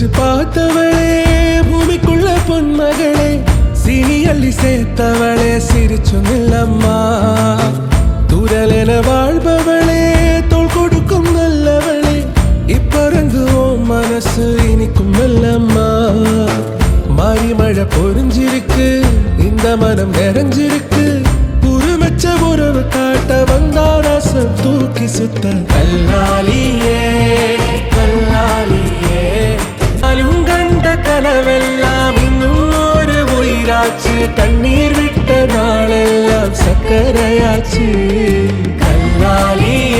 வச்சு பார்த்தவளே பூமிக்குள்ள பொன்மகளே சீனி அள்ளி சேர்த்தவளே சிரிச்சும் இல்லம்மா துரலென வாழ்பவளே தோள் கொடுக்கும் நல்லவளே இப்பறங்குவோம் மனசு இனிக்கும் இல்லம்மா மாறி மழை பொறிஞ்சிருக்கு இந்த மனம் நிறைஞ்சிருக்கு உருவச்ச உறவு காட்ட வந்தா ரசம் தூக்கி சுத்த கல்லாலியே கல்லாலியே கண்ட கனவெல்லாம் இன்னும் ஒரு உயிராச்சு கண்ணீர் விட்ட நாளெல்லாம் சக்கரையாச்சு கல்லாலியே